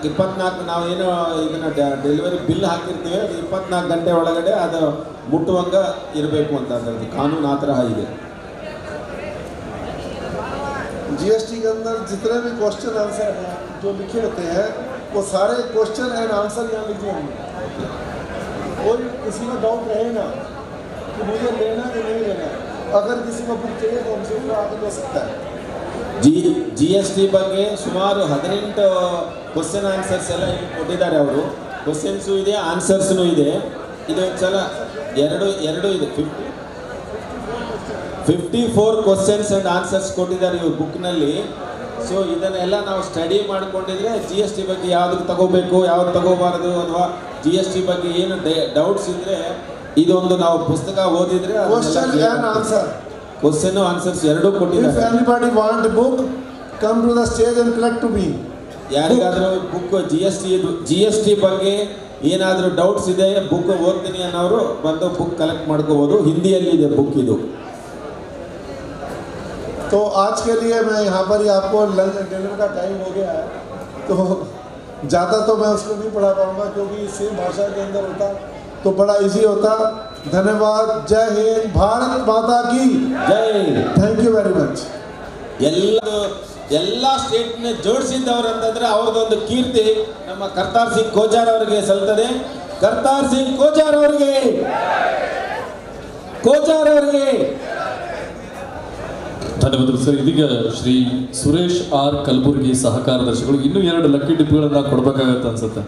24 ನಾವು ಏನು ಇದನ್ನ ಡೆಲಿವರಿ ಬಿಲ್ ಹಾಕಿರ್ತೀವಿ, 24 ಗಂಟೆ ಒಳಗಡೆ ಅದು ಮುಟ್ಟುವಂಗ ಇರಬೇಕು ಅಂತ ಅದರದ್ದು ಕಾನೂನು ಆ ಥರ ಇದೆ. GST के अंदर जितने भी क्वेश्चन आंसर हैं जो लिखे होते हैं वो सारे क्वेश्चन एंड आंसर यहाँ लिखे होंगे। कोई किसी को डाउट रहे ना कि मुझे लेना कि नहीं लेना, अगर किसी को बुक चाहिए तो हमसे वो आगे ले सकता है। GST ಬಗ್ಗೆ ಸುಮಾರು 18 ಕ್ವಶನ್ ಆನ್ಸರ್ಸ್ ಎಲ್ಲ ಕೊಟ್ಟಿದ್ದಾರೆ ಅವರು. ಕ್ವಶನ್ಸು ಇದೆ, ಆನ್ಸರ್ಸ್ನೂ ಇದೆ. ಇದು ಸಲ ಎರಡು ಇದೆ, 54 ಕ್ವಶನ್ಸ್ ಆ್ಯಂಡ್ ಆನ್ಸರ್ಸ್ ಕೊಟ್ಟಿದ್ದಾರೆ ಇವ್ರ ಬುಕ್ನಲ್ಲಿ. ಸೊ ಇದನ್ನೆಲ್ಲ ನಾವು ಸ್ಟಡಿ ಮಾಡಿಕೊಂಡಿದ್ರೆ GST ಬಗ್ಗೆ ಯಾವ್ದಕ್ಕೆ ತಗೋಬೇಕು, ಯಾವ್ದು ತಗೋಬಾರ್ದು, ಅಥವಾ GST ಬಗ್ಗೆ ಏನು ಡೌಟ್ಸ್ ಇದ್ದರೆ ಇದೊಂದು ನಾವು ಪುಸ್ತಕ ಓದಿದ್ರೆ ಕ್ವಶನ್ ಆನ್ಸರ್ಸ್ ಎರಡೂ ಕೊಟ್ಟಿದ್ದಾರೆ. If anybody want a book, come to the stage and collect to me. ಯಾರಿಗಾದರೂ ಬುಕ್ GST ಬಗ್ಗೆ ಏನಾದರೂ ಡೌಟ್ಸ್ ಇದೆ, ಬುಕ್ ಓದ್ತೀನಿ ಅನ್ನೋರು ಬಂದು ಬುಕ್ ಕಲೆಕ್ಟ್ ಮಾಡ್ಕೋಬೋದು. ಹಿಂದಿಯಲ್ಲಿ ಇದೆ ಬುಕ್ ಇದು. तो आज के लिए मैं यहाँ पर ही आपको लंच डिनर का टाइम हो गया है, तो ज़्यादा तो मैं उसको नहीं पढ़ा पाऊँगा क्योंकि सेम भाषा के अंदर होता तो बड़ा इजी होता। धन्यवाद। जय हिंद, भारत माता की ಜೈ। Thank you very much. ಎಲ್ಲ ಸ್ಟೇಟ್ನ ಜೋಡಿಸಿದ್ದವರು ಅಂತಂದ್ರೆ ಅವ್ರದ್ದೊಂದು ಕೀರ್ತಿ ನಮ್ಮ ಕರ್ತಾರ್ ಸಿಂಗ್ ಕೋಚಾರ್ ಅವರಿಗೆ ಸಲ್ತದೆ. ಕರ್ತಾರ್ ಸಿಂಗ್ ಕೋಚಾರ್ ಅವರಿಗೆ, ಕೋಚಾರ್ ಅವರಿಗೆ ಧನ್ಯವಾದಗಳು ಸರ್. ಇದೀಗ ಶ್ರೀ ಸುರೇಶ್ ಆರ್ ಕಲಬುರ್ಗಿ ಸಹಕಾರದರ್ಶಿಗಳು ಇನ್ನೂ 2 ಲಕ್ಕಿ ಡಿಪ್ಗಳನ್ನ ಕೊಡಬೇಕಾಗತ್ತೆ ಅನ್ಸುತ್ತೆ.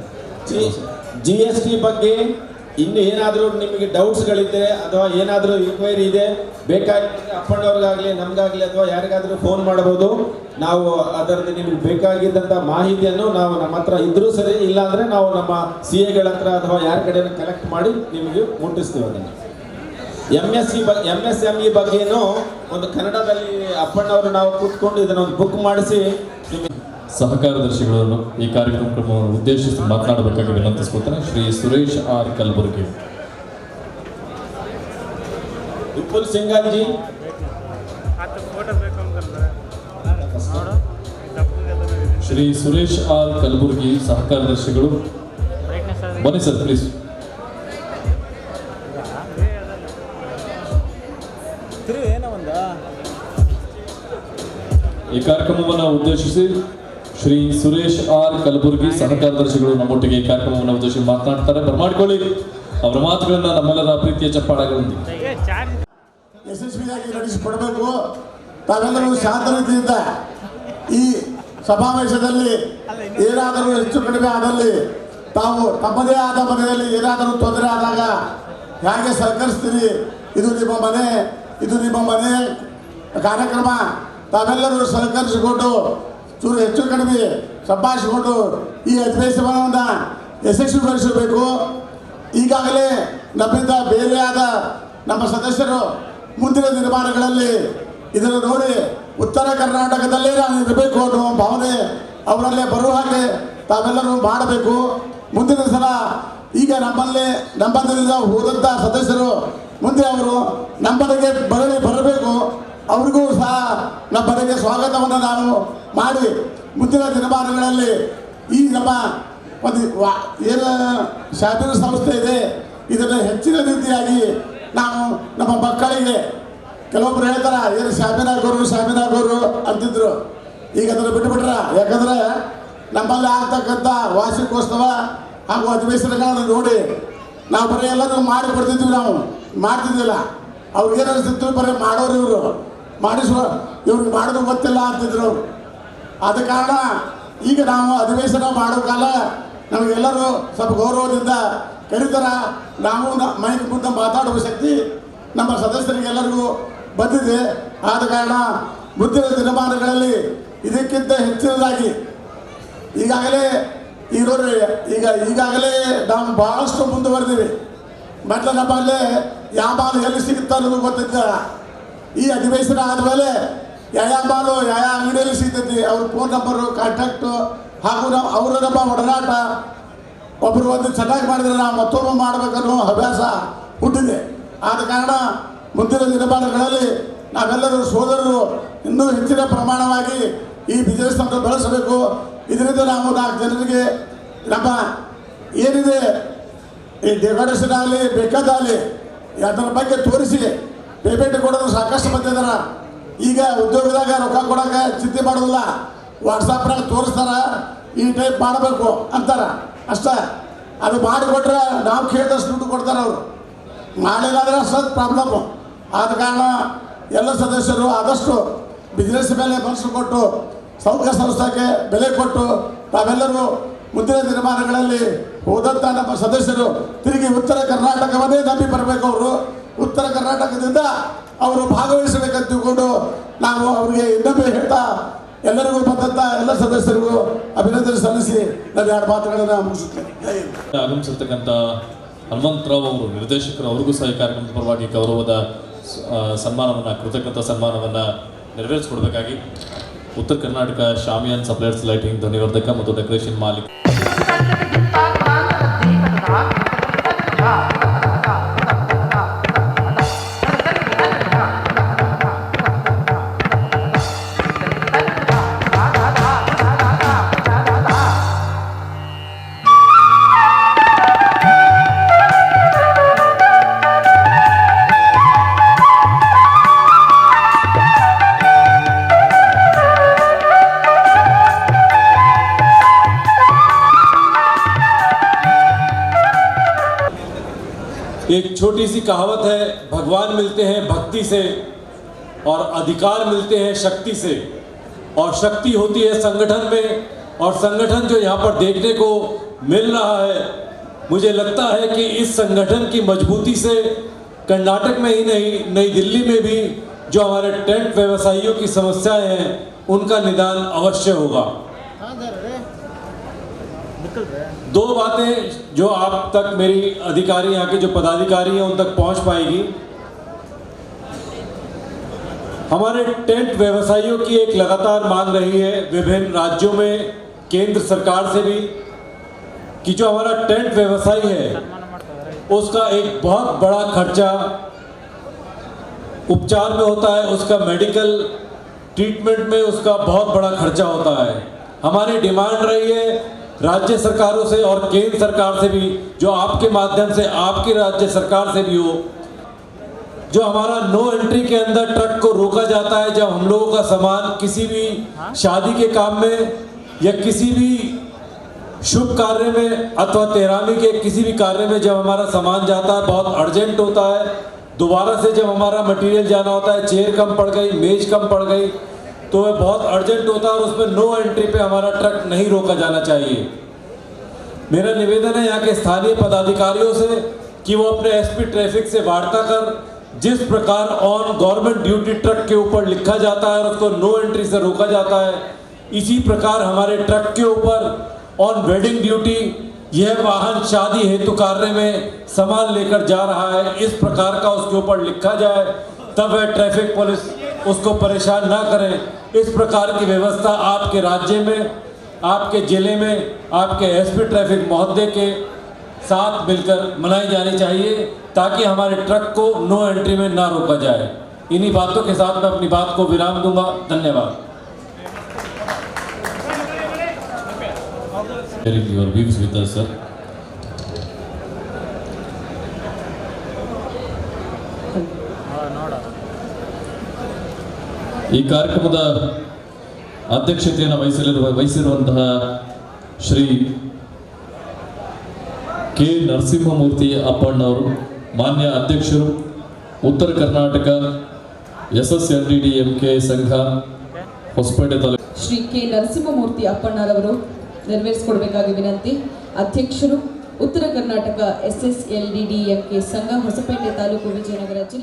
GST ಬಗ್ಗೆ ಇನ್ನು ಏನಾದರೂ ನಿಮಗೆ ಡೌಟ್ಸ್ಗಳಿದ್ದರೆ ಅಥವಾ ಏನಾದರೂ ಇನ್ಕ್ವೈರಿ ಇದೆ ಬೇಕಾಗಿದ್ದರೆ ಅಪ್ಪಣ್ಣವ್ರಿಗಾಗಲಿ ನಮಗಾಗಲಿ ಅಥವಾ ಯಾರಿಗಾದರೂ ಫೋನ್ ಮಾಡಬಹುದು. ನಾವು ಅದರದ್ದು ನಿಮಗೆ ಬೇಕಾಗಿದ್ದಂಥ ಮಾಹಿತಿಯನ್ನು ನಾವು ನಮ್ಮ ಹತ್ರ ಇದ್ರೂ ಸರಿ, ಇಲ್ಲಾಂದರೆ ನಾವು ನಮ್ಮ CAಗಳ ಹತ್ರ ಅಥವಾ ಯಾರ ಕಡೆಯೂ ಕಲೆಕ್ಟ್ ಮಾಡಿ ನಿಮಗೆ ಮುಟ್ಟಿಸ್ತೀವಿ. ಅದನ್ನು MSME ಬಗ್ಗೆನೂ ಒಂದು ಕನ್ನಡದಲ್ಲಿ ಅಪ್ಪಣ್ಣವರು ನಾವು ಕೂತ್ಕೊಂಡು ಇದನ್ನೊಂದು ಬುಕ್ ಮಾಡಿಸಿ ಸಹಕಾರದರ್ಶಿಗಳನ್ನು ಈ ಕಾರ್ಯಕ್ರಮವನ್ನು ಉದ್ದೇಶಿಸಿ ಮಾತನಾಡಬೇಕಾಗಿ ವಿನಂತಿಸ್ಕೊಳ್ತಾನೆ ಶ್ರೀ ಸುರೇಶ್ ಆರ್ ಕಲಬುರ್ಗಿ. ವಿಪುಲ್ ಸಿಂಘಾಲ್ ಜಿ, ಶ್ರೀ ಸುರೇಶ್ ಆರ್ ಕಲಬುರ್ಗಿ ಸಹಕಾರದರ್ಶಿಗಳು ಬನ್ನಿ ಸರ್ ಪ್ಲೀಸ್. ಈ ಕಾರ್ಯಕ್ರಮವನ್ನು ಉದ್ದೇಶಿಸಿ ಶ್ರೀ ಸುರೇಶ್ ಆರ್ ಕಲಬುರ್ಗಿ ಸಹಕಾರದರ್ಶಿಗಳು ನಮ್ಮೊಟ್ಟಿಗೆ ಈ ಕಾರ್ಯಕ್ರಮವನ್ನು ಉದ್ದೇಶಿಸಿ ಮಾತನಾಡ್ತಾರೆ. ಬರಮಾಡಿಕೊಳ್ಳಿ ಅವರ ಮಾತುಗಳನ್ನ ನಮ್ಮೆಲ್ಲರ ಪ್ರೀತಿಯ ಚಪ್ಪಾಳೆಗಳೊಂದಿಗೆ ಯಶಸ್ವಿಯಾಗಿ ನಡೆಸಿಕೊಡಬೇಕು. ತಾವೆಲ್ಲರೂ ಶಾಂತ ರೀತಿಯಿಂದ ಈ ಸಮಾವೇಶದಲ್ಲಿ ಏನಾದರೂ ಹೆಚ್ಚು ಕಡಿಮೆ ಆದಲ್ಲಿ ತಾವು ತಮ್ಮದೇ ಆದ ಮನೆಯಲ್ಲಿ ಏನಾದರೂ ತೊಂದರೆ ಆದಾಗ ಹೇಗೆ ಸಹಕರಿಸ್ತೀರಿ, ಇದು ನಿಮ್ಮ ಮನೆ, ಇದು ನಿಮ್ಮ ಮನೆ ಕಾರ್ಯಕ್ರಮ, ತಾವೆಲ್ಲರೂ ಸಹಕರಿಸಿಕೊಂಡು ಚೂರು ಹೆಚ್ಚು ಕಡಿಮೆ ಸಂಭಾಷಿಸಿಕೊಂಡು ಈ ಅಧಿವೇಶನವನ್ನು ಯಶಸ್ವಿಗೊಳಿಸಬೇಕು. ಈಗಾಗಲೇ ನಮ್ಮಿಂದ ಬೇರೆಯಾದ ನಮ್ಮ ಸದಸ್ಯರು ಮುಂದಿನ ದಿನಮಾನಗಳಲ್ಲಿ ಇದನ್ನು ನೋಡಿ ಉತ್ತರ ಕರ್ನಾಟಕದಲ್ಲೇ ನಾನು ಇರಬೇಕು ಅನ್ನುವ ಭಾವನೆ ಅವರಲ್ಲೇ ಬರುವ ಹಾಗೆ ತಾವೆಲ್ಲರೂ ಮಾಡಬೇಕು. ಮುಂದಿನ ಸಲ ಈಗ ನಮ್ಮದಿಂದ ಹೋದಂಥ ಸದಸ್ಯರು ಮುಂದೆ ಅವರು ನಮ್ಮನೆಗೆ ಬರಬೇಕು. ಅವ್ರಿಗೂ ಸಹ ನಮ್ಮನೆಗೆ ಸ್ವಾಗತವನ್ನು ನಾವು ಮಾಡಿ ಮುಂದಿನ ದಿನಮಾನಗಳಲ್ಲಿ ಈ ನಮ್ಮ ಒಂದು ಏನು ಶಾಪಿನ ಸಂಸ್ಥೆ ಇದೆ ಇದನ್ನು ಹೆಚ್ಚಿನ ರೀತಿಯಾಗಿ ನಾವು ನಮ್ಮ ಮಕ್ಕಳಿಗೆ ಕೆಲವೊಬ್ರು ಹೇಳ್ತಾರೆ ಏನು ಶಾಮಿನಾಗೋರು ಅಂತಿದ್ರು. ಈಗ ಅದನ್ನು ಬಿಟ್ಟುಬಿಟ್ರ. ಯಾಕಂದರೆ ನಮ್ಮಲ್ಲಿ ಆಗ್ತಕ್ಕಂಥ ವಾರ್ಷಿಕೋತ್ಸವ ಹಾಗೂ ಅಧಿವೇಶನಗಳನ್ನು ನೋಡಿ ನಾವು ಬರೀ ಎಲ್ಲರೂ ಮಾಡಿಕೊಡ್ತಿದ್ವಿ, ನಾವು ಮಾಡ್ತಿದ್ದಿಲ್ಲ. ಅವ್ರಿಗೇನು ಅನಿಸ್ತಿತ್ತು ಬರೀ ಮಾಡೋರು ಇವರು ಇವ್ರಿಗೆ ಮಾಡೋದು ಗೊತ್ತಿಲ್ಲ ಅಂತಿದ್ರು ಅವರು. ಆದ ಕಾರಣ ಈಗ ನಾವು ಅಧಿವೇಶನ ಮಾಡೋ ಕಾಲ ನಮಗೆಲ್ಲರೂ ಸ್ವಲ್ಪ ಗೌರವದಿಂದ ಕರೀತಾರ. ನಾವು ಮೈಕ್ ಮುಂದೆ ಮಾತಾಡುವ ಶಕ್ತಿ ನಮ್ಮ ಸದಸ್ಯರಿಗೆಲ್ಲರಿಗೂ ಬಂದಿದೆ. ಆದ ಕಾರಣ ಮುಂದಿನ ದಿನಮಾನಗಳಲ್ಲಿ ಇದಕ್ಕಿಂತ ಹೆಚ್ಚಿನದಾಗಿ ಈಗಾಗಲೇ ನಾವು ಭಾಳಷ್ಟು ಮುಂದುವರೆದಿವಿ. ಮೊದಲು ನಮ್ಮಲ್ಲೇ ಯಾವ ಎಲ್ಲಿ ಸಿಗುತ್ತಾ ಅನ್ನೋದು ಗೊತ್ತಿದ್ದ. ಈ ಅಧಿವೇಶನ ಆದಮೇಲೆ ಯಾವ ಅಂಗಡಿಯಲ್ಲಿ ಸಿಗ್ತೈತಿ ಅವ್ರ ಫೋನ್ ನಂಬರು, ಕಾಂಟ್ಯಾಕ್ಟು ಹಾಗೂ ಅವರ ನಮ್ಮ ಒಡನಾಟ ಒಬ್ಬರು ಒಂದು ಚೆನ್ನಾಗಿ ಮಾಡಿದರೆ ನಾವು ಮತ್ತೊಬ್ಬರು ಮಾಡಬೇಕನ್ನೋ ಅಭ್ಯಾಸ ಹುಟ್ಟಿದೆ. ಆದ ಕಾರಣ ಮುಂದಿನ ದಿನಮಾನಗಳಲ್ಲಿ ನಾವೆಲ್ಲರೂ ಸೋದರರು ಇನ್ನೂ ಹೆಚ್ಚಿನ ಪ್ರಮಾಣವಾಗಿ ಈ ಬಿಸ್ನೆಸ್ ಅನ್ನು ಬೆಳೆಸಬೇಕು. ಇದರಿಂದ ನಾವು 4 ಜನರಿಗೆ ನಮ್ಮ ಏನಿದೆ ಈ ಡೆಕೋರೇಷನ್ ಆಗಲಿ ಬೇಕಾದಾಗಲಿ ಅದರ ಬಗ್ಗೆ ತೋರಿಸಿ ಪೇಮೆಂಟ್ ಕೊಡೋದು ಸಾಕಷ್ಟು ಮಂದಿ ಅದರ. ಈಗ ಉದ್ಯೋಗದಾಗ ರೊಕ್ಕ ಕೊಡೋಕೆ ಚಿಂತೆ ಮಾಡೋದಿಲ್ಲ, ವಾಟ್ಸಪ್ನಾಗ ತೋರಿಸ್ತಾರ ಈ ಟೈಪ್ ಮಾಡಬೇಕು ಅಂತಾರೆ ಅಷ್ಟೇ. ಅದು ಮಾಡಿಕೊಟ್ರೆ ನಾವು ಕೇಳಿದಷ್ಟು ದುಡ್ಡು ಕೊಡ್ತಾರೆ ಅವರು, ಮಾಡಿಲ್ಲಾದ್ರೆ ಅಷ್ಟು ಪ್ರಾಬ್ಲಮ್ಮು. ಆದ ಕಾರಣ ಎಲ್ಲ ಸದಸ್ಯರು ಆದಷ್ಟು ಬಿಸ್ನೆಸ್ ಮೇಲೆ ಮನಸ್ಸು ಕೊಟ್ಟು ಸಂಘ ಸಂಸ್ಥೆಗೆ ಬೆಲೆ ಕೊಟ್ಟು ತಾವೆಲ್ಲರೂ ಮುಂದಿನ ದಿನಮಾನಗಳಲ್ಲಿ ಹೋದಂಥ ನಮ್ಮ ಸದಸ್ಯರು ತಿರುಗಿ ಉತ್ತರ ಕರ್ನಾಟಕವನ್ನೇ ನಂಬಿ ಬರಬೇಕು. ಅವರು ಉತ್ತರ ಕರ್ನಾಟಕದಿಂದ ಅವರು ಭಾಗವಹಿಸಬೇಕಂತ ತಿಳ್ಕೊಂಡು ನಾವು ಅವರಿಗೆ ಇನ್ನೊಮ್ಮೆ ಹೇಳ್ತಾ ಎಲ್ಲರಿಗೂ ಬಂದಂಥ ಎಲ್ಲ ಸದಸ್ಯರಿಗೂ ಅಭಿನಂದನೆ ಸಲ್ಲಿಸಿ ನಾನು 2 ಮಾತುಗಳನ್ನು ಮುಗಿಸುತ್ತೇನೆ. ಆಗಮಿಸಿರ್ತಕ್ಕಂಥ ಹನುಮಂತರಾವ್ ಅವರು ನಿರ್ದೇಶಕರು, ಅವ್ರಿಗೂ ಸಹ ಈ ಕಾರ್ಯಕ್ರಮದ ಪರವಾಗಿ ಗೌರವದ ಸನ್ಮಾನವನ್ನು, ಕೃತಜ್ಞತಾ ಸನ್ಮಾನವನ್ನು ನೆರವೇರಿಸಿಕೊಡ್ಬೇಕಾಗಿ ಉತ್ತರ ಕರ್ನಾಟಕ ಶಾಮಿಯಾನ್ ಸಪ್ಲೈಯರ್ಸ್ ಲೈಟಿಂಗ್ ಧ್ವನಿವರ್ಧಕ ಮತ್ತು ಡೆಕೋರೇಷನ್ ಮಾಲೀಕ एक छोटी सी कहावत है, भगवान मिलते हैं भक्ति से और अधिकार मिलते हैं शक्ति से, और शक्ति होती है संगठन में, और संगठन जो यहाँ पर देखने को मिल रहा है, मुझे लगता है कि इस संगठन की मजबूती से कर्नाटक में ही नहीं, नई दिल्ली में भी जो हमारे टेंट व्यवसायियों की समस्याएं हैं उनका निदान अवश्य होगा। दो बातें जो आप तक मेरी अधिकारी, यहाँ के जो पदाधिकारी हैं उन तक पहुंच पाएगी। हमारे टेंट व्यवसायियों की एक लगातार मांग रही है विभिन्न राज्यों में, केंद्र सरकार से भी, कि जो हमारा टेंट व्यवसाय है उसका एक बहुत बड़ा खर्चा उपचार में होता है, उसका मेडिकल ट्रीटमेंट में उसका बहुत बड़ा खर्चा होता है। हमारी डिमांड रही है राज्य सरकारों से और केंद्र सरकार से भी, जो आपके माध्यम से आपकी राज्य सरकार से भी हो, जो हमारा नो एंट्री के अंदर ट्रक को रोका जाता है जब हम लोगों का सामान किसी भी शादी के काम में या किसी भी शुभ कार्य में अथवा तेरामी के किसी भी कार्य में जब हमारा सामान जाता है, बहुत अर्जेंट होता है, दोबारा से जब हमारा मटेरियल जाना होता है, चेयर कम पड़ गई, मेज कम पड़ गई, तो वह बहुत अर्जेंट होता है और उसमें नो एंट्री पे हमारा ट्रक नहीं रोका जाना चाहिए। मेरा निवेदन है यहाँ के स्थानीय पदाधिकारियों से कि वो अपने एसपी ट्रैफिक से वार्ता कर, जिस प्रकार ऑन गवर्नमेंट ड्यूटी ट्रक के ऊपर लिखा जाता है और उसको नो एंट्री से रोका जाता है, इसी प्रकार हमारे ट्रक के ऊपर ऑन वेडिंग ड्यूटी, यह वाहन शादी हेतु कार्य में सामान लेकर जा रहा है, इस प्रकार का उसके ऊपर लिखा जाए, तब वह ट्रैफिक पुलिस उसको परेशान ना करें। इस प्रकार की व्यवस्था आपके राज्य में, आपके जिले में, आपके एसपी ट्रैफिक महोदय के साथ मिलकर मनाई जानी चाहिए, ताकि हमारे ट्रक को नो एंट्री में ना रोका जाए। इन्हीं बातों के साथ मैं अपनी बात को विराम दूंगा। धन्यवाद। Your views with us, sir. ಈ ಕಾರ್ಯಕ್ರಮದ ಅಧ್ಯಕ್ಷತೆಯನ್ನು ವಹಿಸಿರುವಂತಹ ಶ್ರೀ ಕೆ ನರಸಿಂಹಮೂರ್ತಿ ಅಪ್ಪಣ್ಣವರು, ಮಾನ್ಯ ಅಧ್ಯಕ್ಷರು, ಉತ್ತರ ಕರ್ನಾಟಕ SSLDDMK ಸಂಘ ಹೊಸಪೇಟೆ ತಾಲೂಕು, ಶ್ರೀ ಕೆ ನರಸಿಂಹಮೂರ್ತಿ ಅಪ್ಪಣ್ಣರವರು ನೆರವೇರಿಸಿಕೊಡ್ಬೇಕಾಗಿ ವಿನಂತಿ. ಅಧ್ಯಕ್ಷರು, ಉತ್ತರ ಕರ್ನಾಟಕ SSLDDMK ಸಂಘ, ಹೊಸಪೇಟೆ ತಾಲೂಕು, ವಿಜಯನಗರ ಜಿಲ್ಲೆ.